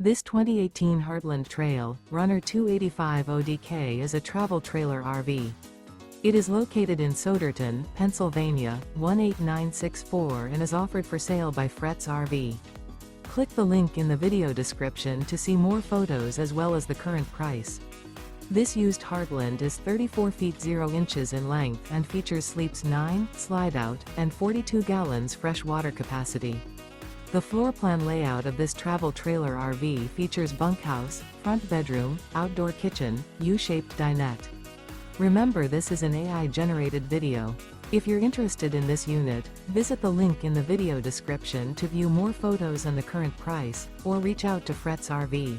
This 2018 Heartland Trail Runner 285 ODK is a travel trailer RV. It is located in Souderton, Pennsylvania, 18964 and is offered for sale by Fretz RV. Click the link in the video description to see more photos as well as the current price. This used Heartland is 34 feet 0 inches in length and features sleeps 9, slide-out, and 42 gallons fresh water capacity. The floor plan layout of this travel trailer RV features bunkhouse, front bedroom, outdoor kitchen, U-shaped dinette. Remember, this is an AI-generated video. If you're interested in this unit, visit the link in the video description to view more photos and the current price, or reach out to Fretz RV.